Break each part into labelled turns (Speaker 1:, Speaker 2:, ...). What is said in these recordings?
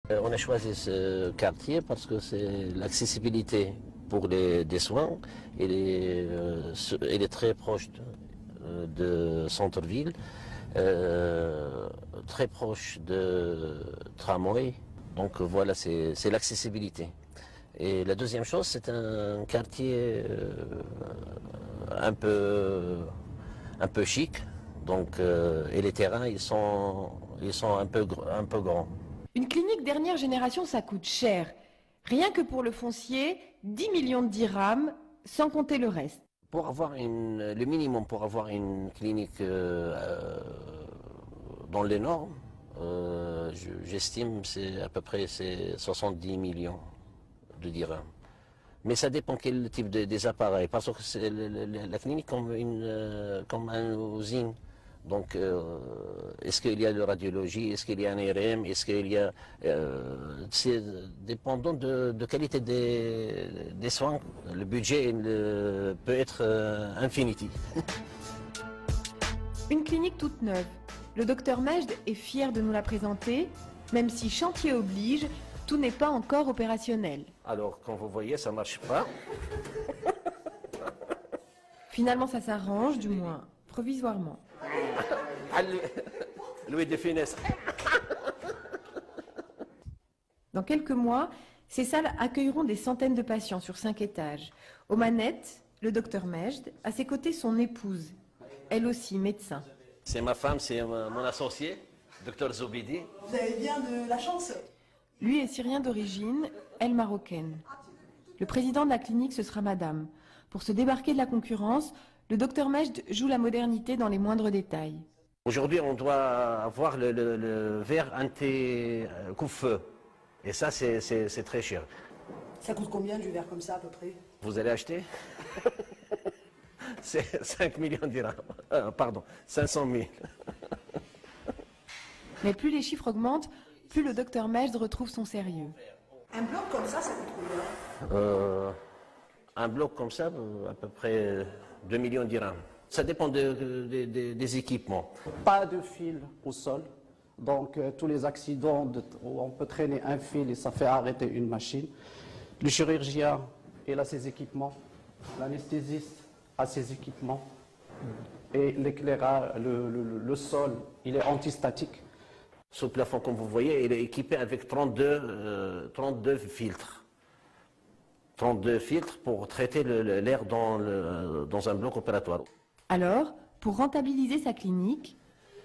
Speaker 1: On a choisi ce quartier parce que c'est l'accessibilité pour des soins. Elle est très proche de centre-ville, très proche de tramway. Donc voilà, c'est l'accessibilité. Et la deuxième chose, c'est un quartier un peu chic. Donc, et les terrains, ils sont un peu grands.
Speaker 2: Une clinique dernière génération, ça coûte cher. Rien que pour le foncier, 10 millions de dirhams, sans compter le reste.
Speaker 1: Pour avoir le minimum pour avoir une clinique dans les normes, j'estime c'est à peu près 70 millions de dirhams. Mais ça dépend quel type des appareils, parce que c'est la clinique comme une usine. Donc, est-ce qu'il y a de radiologie, est-ce qu'il y a un IRM, est-ce qu'il y a... c'est dépendant de qualité des soins, le budget peut être infinitif.
Speaker 2: Une clinique toute neuve. Le docteur Majd est fier de nous la présenter, même si chantier oblige, tout n'est pas encore opérationnel.
Speaker 1: Alors, quand vous voyez, ça ne marche pas.
Speaker 2: Finalement, ça s'arrange, du moins, provisoirement.
Speaker 1: Louis de Funès.
Speaker 2: Dans quelques mois, ces salles accueilleront des centaines de patients sur 5 étages. Aux manettes, le docteur Majd, à ses côtés son épouse, elle aussi médecin.
Speaker 1: C'est ma femme, c'est mon associé, docteur Zoubidi.
Speaker 3: Vous avez bien de la chance.
Speaker 2: Lui est syrien d'origine, elle marocaine. Le président de la clinique, ce sera madame. Pour se débarquer de la concurrence, le docteur Majd joue la modernité dans les moindres détails.
Speaker 1: Aujourd'hui, on doit avoir le verre anti-coupe-feu. Et ça, c'est très cher.
Speaker 3: Ça coûte combien du verre comme ça à peu près?
Speaker 1: Vous allez acheter? C'est 5 millions de dirhams. Pardon, 500 000.
Speaker 2: Mais plus les chiffres augmentent, plus le docteur Majd retrouve son sérieux.
Speaker 3: Un bloc comme ça coûte combien?
Speaker 1: Un bloc comme ça, à peu près 2 millions de dirhams. Ça dépend des équipements.
Speaker 4: Pas de fil au sol, donc tous les accidents où on peut traîner un fil et ça fait arrêter une machine. Le chirurgien, il a ses équipements, l'anesthésiste a ses équipements et l'éclairage, le sol, il est antistatique.
Speaker 1: Ce plafond, comme vous voyez, il est équipé avec 32 filtres. 32 filtres pour traiter l'air dans un bloc opératoire.
Speaker 2: Alors, pour rentabiliser sa clinique,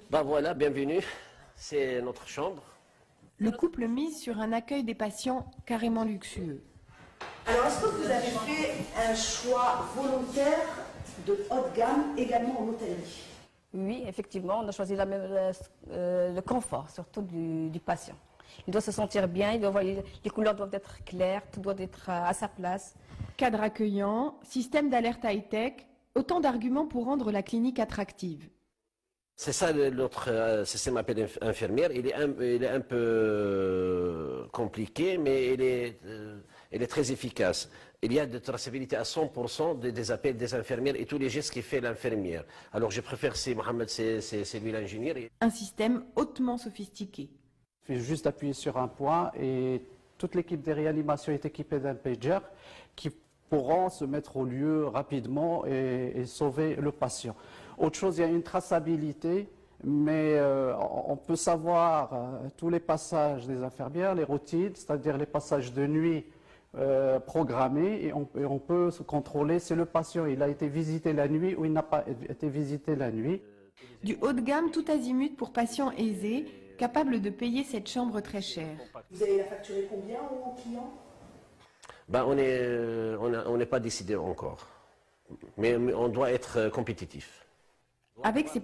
Speaker 1: Ben voilà, bienvenue, c'est notre chambre.
Speaker 2: le couple mise sur un accueil des patients carrément luxueux.
Speaker 3: Alors est-ce que vous avez fait un choix volontaire de haut de gamme également en hôtellerie?
Speaker 5: Oui, effectivement, on a choisi le confort, surtout du patient. Il doit se sentir bien, les couleurs doivent être claires, tout doit être à sa place.
Speaker 2: Cadre accueillant, système d'alerte high-tech, autant d'arguments pour rendre la clinique attractive.
Speaker 1: C'est ça l'autre système appelé infirmière. Il est un peu compliqué, mais il est très efficace. Il y a de traçabilité à 100% des appels des infirmières et tous les gestes qu'il fait l'infirmière. Alors je préfère si Mohamed, c'est lui l'ingénieur.
Speaker 2: Un système hautement sophistiqué.
Speaker 4: Il fait juste appuyer sur un point et toute l'équipe de réanimation est équipée d'un pager qui pourront se mettre au lieu rapidement et sauver le patient. Autre chose, il y a une traçabilité, mais on peut savoir tous les passages des infirmières, les routines, c'est-à-dire les passages de nuit programmés, et on peut se contrôler si le patient il a été visité la nuit ou il n'a pas été visité la nuit.
Speaker 2: Du haut de gamme tout azimut pour patients aisés, capables de payer cette chambre très chère.
Speaker 3: Vous allez la facturer combien aux clients?
Speaker 1: Ben, on n'est pas décidé encore, mais on doit être compétitif.
Speaker 2: Avec ces